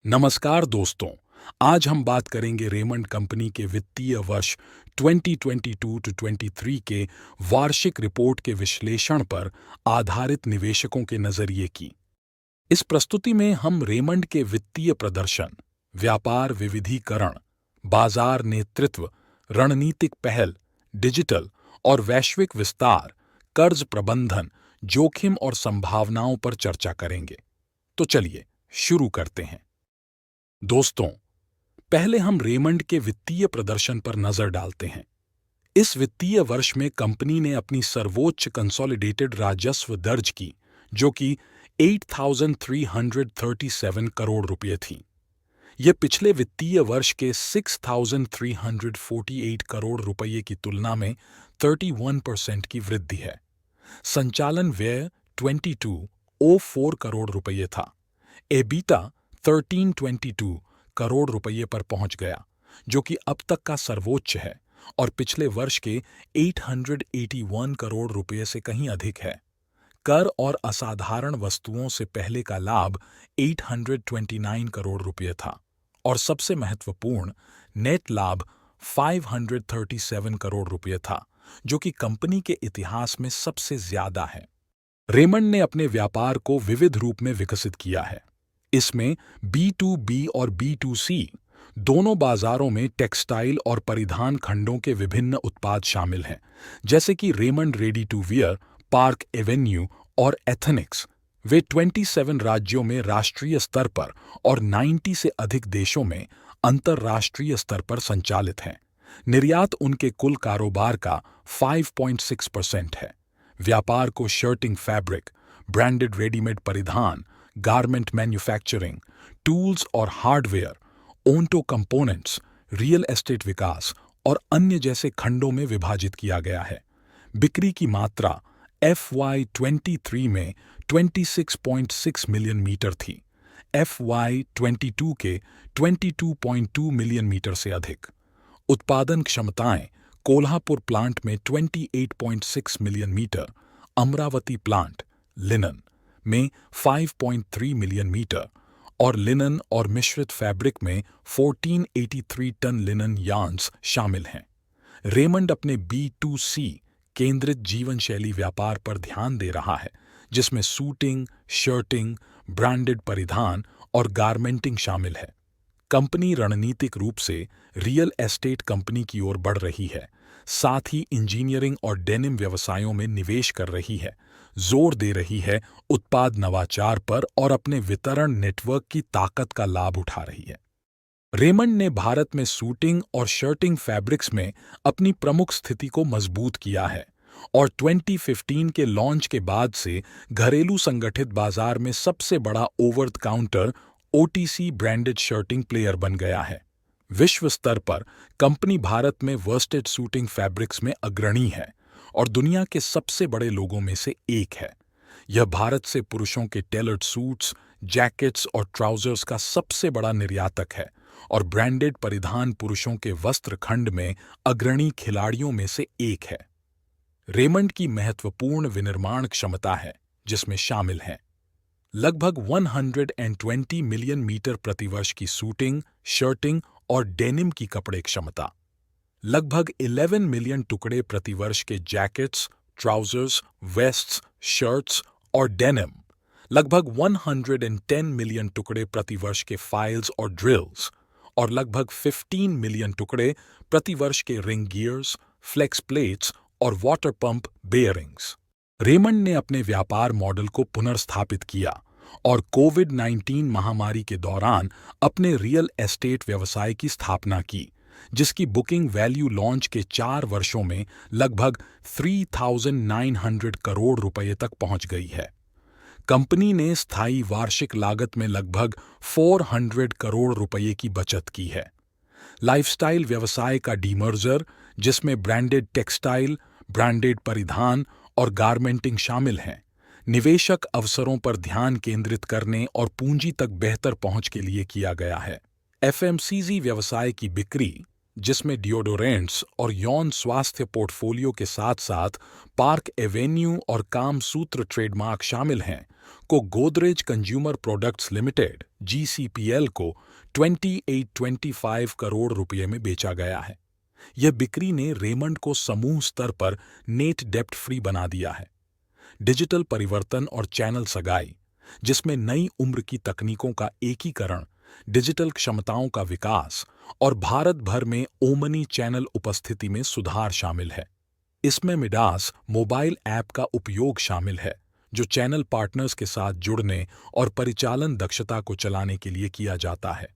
नमस्कार दोस्तों। आज हम बात करेंगे रेमंड कंपनी के वित्तीय वर्ष 2022 टू 23 के वार्षिक रिपोर्ट के विश्लेषण पर आधारित निवेशकों के नजरिए की। इस प्रस्तुति में हम रेमंड के वित्तीय प्रदर्शन, व्यापार विविधीकरण, बाजार नेतृत्व, रणनीतिक पहल, डिजिटल और वैश्विक विस्तार, कर्ज प्रबंधन, जोखिम और संभावनाओं पर चर्चा करेंगे। तो चलिए शुरू करते हैं। दोस्तों, पहले हम रेमंड के वित्तीय प्रदर्शन पर नजर डालते हैं। इस वित्तीय वर्ष में कंपनी ने अपनी सर्वोच्च कंसोलिडेटेड राजस्व दर्ज की, जो कि 8,337 करोड़ रुपये थी। यह पिछले वित्तीय वर्ष के 6,348 करोड़ रुपये की तुलना में 31% की वृद्धि है। संचालन व्यय 2204 करोड़ रुपये था। एबिटा 1322 करोड़ रुपये पर पहुंच गया, जो कि अब तक का सर्वोच्च है और पिछले वर्ष के 881 करोड़ रुपये से कहीं अधिक है। कर और असाधारण वस्तुओं से पहले का लाभ 829 करोड़ रुपये था और सबसे महत्वपूर्ण नेट लाभ 537 करोड़ रुपये था, जो कि कंपनी के इतिहास में सबसे ज्यादा है। रेमंड ने अपने व्यापार को विविध रूप में विकसित किया है। इसमें B2B और B2C दोनों बाजारों में टेक्सटाइल और परिधान खंडों के विभिन्न उत्पाद शामिल हैं, जैसे कि Raymond ready to wear, Park Avenue और एथनिक्स। वे 27 राज्यों में राष्ट्रीय स्तर पर और 90 से अधिक देशों में अंतर्राष्ट्रीय स्तर पर संचालित हैं। निर्यात उनके कुल कारोबार का 5.6% है। व्यापार को शर्टिंग फैब्रिक, ब्रांडेड रेडीमेड परिधान, गारमेंट मैन्युफैक्चरिंग, टूल्स और hardware, auto components, real estate विकास और अन्य जैसे खंडों में विभाजित किया गया है। बिक्री की मात्रा FY23 में 26.6 मिलियन मीटर थी, FY22 के 22.2 मिलियन मीटर से अधिक। उत्पादन क्षमताएं कोल्हापुर प्लांट में 28.6 million metre, Amravati plant linen में 5.3 मिलियन मीटर और लिनन और मिश्रित फैब्रिक में 1483 टन लिनन यार्न्स शामिल हैं। रेमंड अपने B2C केंद्रित जीवन शैली व्यापार पर ध्यान दे रहा है, जिसमें सूटिंग, शर्टिंग, ब्रांडेड परिधान और गारमेंटिंग शामिल है। कंपनी रणनीतिक रूप से रियल एस्टेट कंपनी की ओर बढ़ रही है, साथ ही इंजीनियरिंग और डेनिम व्यवसायों में निवेश कर रही है, जोर दे रही है उत्पाद नवाचार पर और अपने वितरण नेटवर्क की ताकत का लाभ उठा रही है। रेमंड ने भारत में सूटिंग और शर्टिंग फैब्रिक्स में अपनी प्रमुख स्थिति को मजबूत किया है और 2015 के लॉन्च के बाद से घरेलू संगठित बाजार में सबसे बड़ा over the counter OTC branded shirting player बन गया है। विश्व स्तर पर कंपनी भारत में वर्स्टेड सूटिंग फैब्रिक्स में अग्रणी है और दुनिया के सबसे बड़े लोगों में से एक है। यह भारत से पुरुषों के टेलर्ड सूट्स, जैकेट्स और ट्राउजर्स का सबसे बड़ा निर्यातक है और ब्रांडेड परिधान पुरुषों के वस्त्र खंड में अग्रणी खिलाड़ियों में से एक है। रेमंड की महत्वपूर्ण विनिर्माण क्षमता है, जिसमें शामिल हैं लगभग 120 मिलियन मीटर प्रतिवर्ष की सूटिंग, शर्टिंग और डेनिम की कपड़े क्षमता, लगभग 11 मिलियन टुकड़े प्रतिवर्ष के जैकेट्स, ट्राउजर्स, वेस्ट्स, शर्ट्स और डेनिम, लगभग 110 मिलियन टुकड़े प्रतिवर्ष के फाइल्स और ड्रिल्स और लगभग 15 मिलियन टुकड़े प्रतिवर्ष के रिंग गियर्स, फ्लेक्स प्लेट्स और वाटर पंप बेयरिंग्स। रेमंड ने अपने व्यापार मॉडल को पुनर्स्थापित किया और कोविड-19 महामारी के दौरान अपने रियल एस्टेट व्यवसाय की स्थापना की, जिसकी बुकिंग वैल्यू लॉन्च के 4 वर्षों में लगभग 3,900 करोड़ रुपये तक पहुंच गई है। कंपनी ने स्थायी वार्षिक लागत में लगभग 400 करोड़ रुपये की बचत की है। लाइफस्टाइल व्यवसाय का डीमर्जर, जिसमें ब्रांडेड टेक्सटाइल, ब्रांडेड परिधान और गारमेंटिंग शामिल हैं, निवेशक अवसरों पर ध्यान केंद्रित करने और पूंजी तक बेहतर पहुंच के लिए किया गया है। FMCG व्यवसाय की बिक्री, जिसमें डिओडोरेंट्स और यौन स्वास्थ्य पोर्टफोलियो के साथ साथ पार्क एवेन्यू और कामसूत्र ट्रेडमार्क शामिल हैं, को Godrej consumer products limited (GCPL) को 2825 करोड़ रुपये में बेचा गया है। यह बिक्री ने रेमंड को समूह स्तर पर नेट डेप्ट फ्री बना दिया है। डिजिटल परिवर्तन और चैनल सगाई, जिसमें नई उम्र की तकनीकों का एकीकरण, डिजिटल क्षमताओं का विकास और भारत भर में ओमनी चैनल उपस्थिति में सुधार शामिल है। इसमें मिडास मोबाइल ऐप का उपयोग शामिल है, जो चैनल पार्टनर्स के साथ जुड़ने और परिचालन दक्षता को चलाने के लिए किया जाता है।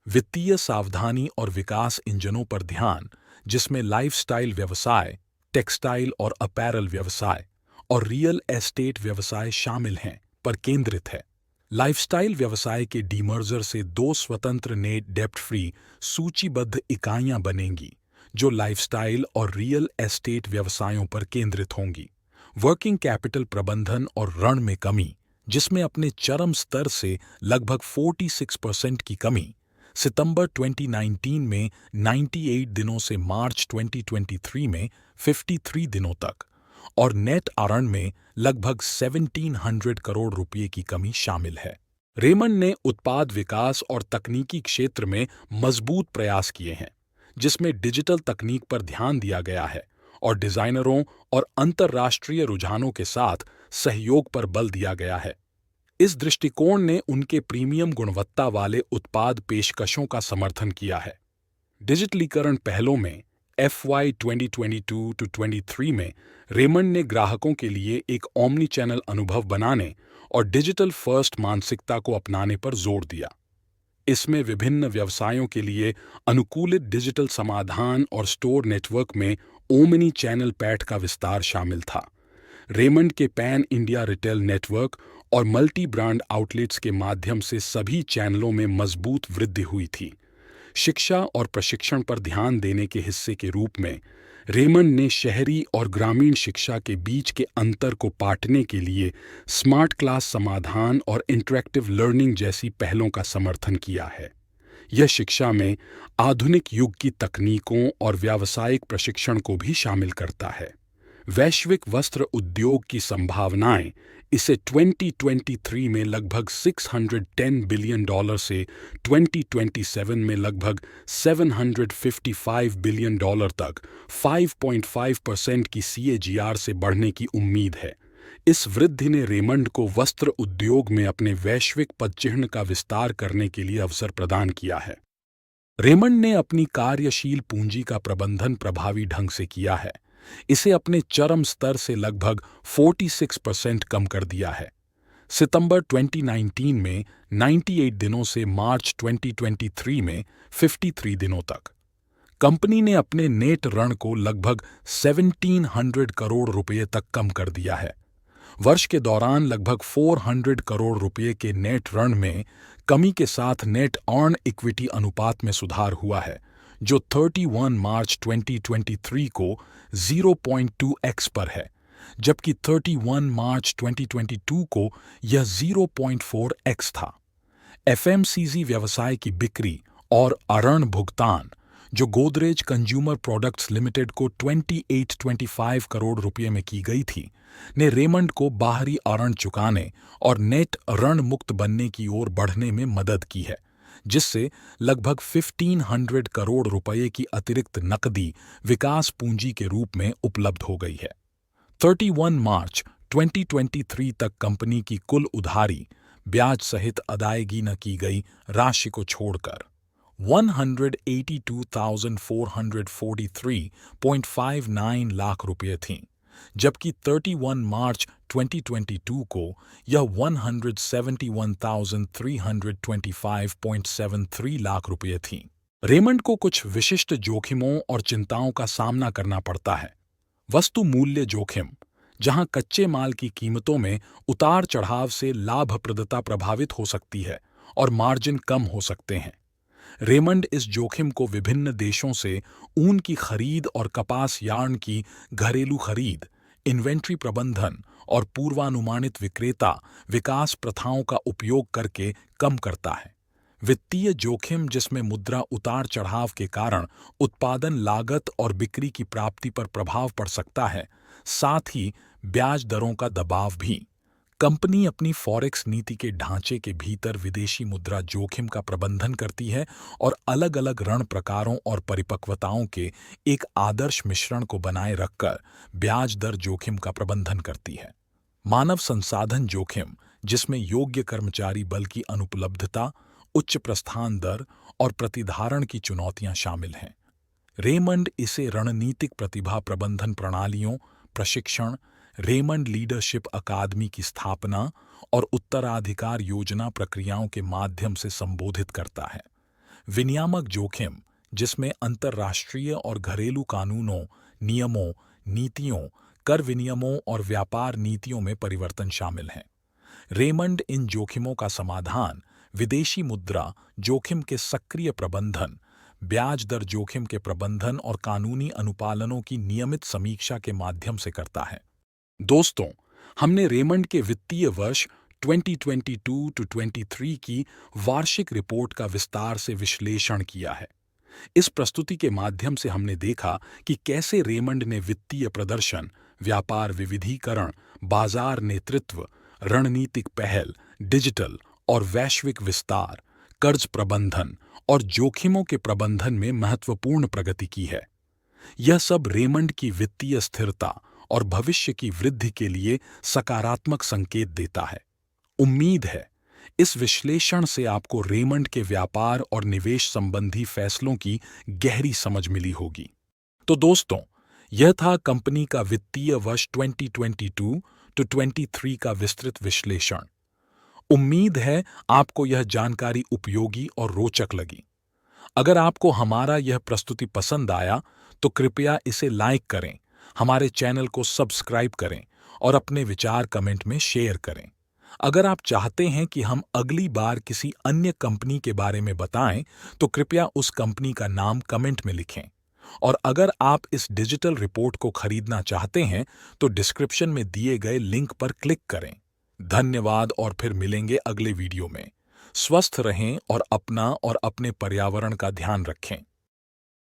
वित्तीय सावधानी और विकास इंजनों पर ध्यान, जिसमें लाइफस्टाइल व्यवसाय, टेक्सटाइल और अपैरल व्यवसाय और रियल एस्टेट व्यवसाय शामिल हैं, पर केंद्रित है। लाइफस्टाइल व्यवसाय के डीमर्जर से 2 स्वतंत्र नेट डेप्ट फ्री सूचीबद्ध इकाइयां बनेंगी, जो लाइफस्टाइल और रियल एस्टेट व्यवसायों पर केंद्रित होंगी। वर्किंग कैपिटल प्रबंधन और ऋण में कमी, जिसमें अपने चरम स्तर से लगभग 46% की कमी, सितंबर 2019 में 98 दिनों से मार्च 2023 में 53 दिनों तक, और नेट आरण में लगभग 1700 करोड़ रुपये की कमी शामिल है। रेमंड ने उत्पाद विकास और तकनीकी क्षेत्र में मजबूत प्रयास किए हैं, जिसमें डिजिटल तकनीक पर ध्यान दिया गया है और डिजाइनरों और अंतर्राष्ट्रीय रुझानों के साथ सहयोग पर बल दिया गया है। इस दृष्टिकोण ने उनके प्रीमियम गुणवत्ता वाले उत्पाद पेशकशों का समर्थन किया है। डिजिटलीकरण पहलों में FY 2022-23 में रेमंड ने ग्राहकों के लिए एक ओमनी चैनल अनुभव बनाने और डिजिटल फर्स्ट मानसिकता को अपनाने पर जोर दिया। इसमें विभिन्न व्यवसायों के लिए अनुकूलित डिजिटल समाधान और स्टोर नेटवर्क में ओमनी चैनल पैठ का विस्तार शामिल था। रेमंड के पैन इंडिया रिटेल नेटवर्क और मल्टी ब्रांड आउटलेट्स के माध्यम से सभी चैनलों में मजबूत वृद्धि हुई थी। शिक्षा और प्रशिक्षण पर ध्यान देने के हिस्से के रूप में रेमंड ने शहरी और ग्रामीण शिक्षा के बीच के अंतर को पाटने के लिए स्मार्ट क्लास समाधान और इंटरैक्टिव लर्निंग जैसी पहलों का समर्थन किया है। यह शिक्षा में आधुनिक युग की तकनीकों और व्यावसायिक प्रशिक्षण को भी शामिल करता है। वैश्विक वस्त्र उद्योग की संभावनाएं इसे 2023 में लगभग $610 बिलियन से 2027 में लगभग $755 बिलियन तक 5.5% की CAGR से बढ़ने की उम्मीद है। इस वृद्धि ने रेमंड को वस्त्र उद्योग में अपने वैश्विक पदचिह्न का विस्तार करने के लिए अवसर प्रदान किया है। रेमंड ने अपनी कार्यशील पूंजी का प्रबंधन प्रभावी ढंग से किया है। इसे अपने चरम स्तर से लगभग 46% कम कर दिया है। सितंबर 2019 में 98 दिनों से मार्च 2023 में 53 दिनों तक। कंपनी ने अपने नेट ऋण को लगभग 1700 करोड़ रुपये तक कम कर दिया है। वर्ष के दौरान लगभग 400 करोड़ रुपये के नेट ऋण में कमी के साथ नेट अर्न इक्विटी अनुपात में सुधार हुआ है, जो 31 मार्च 2023 को 0.2x पर है, जबकि 31 मार्च 2022 को यह 0.4x था। FMCG व्यवसाय की बिक्री और अऋण भुगतान, जो गोदरेज कंज्यूमर प्रोडक्ट्स लिमिटेड को 2825 करोड़ रुपये में की गई थी, ने रेमंड को बाहरी अऋण चुकाने और नेट ऋण मुक्त बनने की ओर बढ़ने में मदद की है, जिससे लगभग 1500 करोड़ रुपये की अतिरिक्त नकदी विकास पूंजी के रूप में उपलब्ध हो गई है। 31 मार्च 2023 तक कंपनी की कुल उधारी ब्याज सहित अदायगी न की गई राशि को छोड़कर 182,443.59 लाख रुपये थीं, जबकि 31 मार्च 2022 को यह 171,325.73 लाख रुपये थीं। रेमंड को कुछ विशिष्ट जोखिमों और चिंताओं का सामना करना पड़ता है। वस्तु मूल्य जोखिम, जहां कच्चे माल की कीमतों में उतार चढ़ाव से लाभप्रदता प्रभावित हो सकती है और मार्जिन कम हो सकते हैं। रेमंड इस जोखिम को विभिन्न देशों से ऊन की खरीद और कपास यार्न की घरेलू खरीद, इन्वेंट्री प्रबंधन और पूर्वानुमानित विक्रेता विकास प्रथाओं का उपयोग करके कम करता है। वित्तीय जोखिम जिसमें मुद्रा उतार चढ़ाव के कारण उत्पादन लागत और बिक्री की प्राप्ति पर प्रभाव पड़ सकता है, साथ ही ब्याज दरों का दबाव भी। कंपनी अपनी फॉरेक्स नीति के ढांचे के भीतर विदेशी मुद्रा जोखिम का प्रबंधन करती है और अलग-अलग ऋण प्रकारों और परिपक्वताओं के एक आदर्श मिश्रण को बनाए रखकर ब्याज दर जोखिम का प्रबंधन करती है। मानव संसाधन जोखिम जिसमें योग्य कर्मचारी बल की अनुपलब्धता, उच्च प्रस्थान दर और प्रतिधारण की चुनौतियां शामिल हैं। रेमंड इसे रणनीतिक प्रतिभा प्रबंधन प्रणालियों, प्रशिक्षण, रेमंड लीडरशिप अकादमी की स्थापना और उत्तराधिकार योजना प्रक्रियाओं के माध्यम से संबोधित करता है। विनियामक जोखिम जिसमें अंतर्राष्ट्रीय और घरेलू कानूनों, नियमों, नीतियों, कर विनियमों और व्यापार नीतियों में परिवर्तन शामिल हैं। रेमंड इन जोखिमों का समाधान विदेशी मुद्रा जोखिम के सक्रिय प्रबंधन, ब्याज दर जोखिम के प्रबंधन और कानूनी अनुपालनों की नियमित समीक्षा के माध्यम से करता है। दोस्तों, हमने रेमंड के वित्तीय वर्ष 2022-23 की वार्षिक रिपोर्ट का विस्तार से विश्लेषण किया है। इस प्रस्तुति के माध्यम से हमने देखा कि कैसे रेमंड ने वित्तीय प्रदर्शन, व्यापार विविधीकरण, बाजार नेतृत्व, रणनीतिक पहल, डिजिटल और वैश्विक विस्तार, कर्ज प्रबंधन और जोखिमों के प्रबंधन में महत्वपूर्ण प्रगति की है। यह सब रेमंड की वित्तीय स्थिरता और भविष्य की वृद्धि के लिए सकारात्मक संकेत देता है। उम्मीद है इस विश्लेषण से आपको रेमंड के व्यापार और निवेश संबंधी फैसलों की गहरी समझ मिली होगी। तो दोस्तों, यह था कंपनी का वित्तीय वर्ष 2022-23 का विस्तृत विश्लेषण। उम्मीद है आपको यह जानकारी उपयोगी और रोचक लगी। अगर आपको हमारा यह प्रस्तुति पसंद आया तो कृपया इसे लाइक करें, हमारे चैनल को सब्सक्राइब करें और अपने विचार कमेंट में शेयर करें। अगर आप चाहते हैं कि हम अगली बार किसी अन्य कंपनी के बारे में बताएं तो कृपया उस कंपनी का नाम कमेंट में लिखें। और अगर आप इस डिजिटल रिपोर्ट को खरीदना चाहते हैं तो डिस्क्रिप्शन में दिए गए लिंक पर क्लिक करें। धन्यवाद और फिर मिलेंगे अगले वीडियो में। स्वस्थ रहें और अपना और अपने पर्यावरण का ध्यान रखें।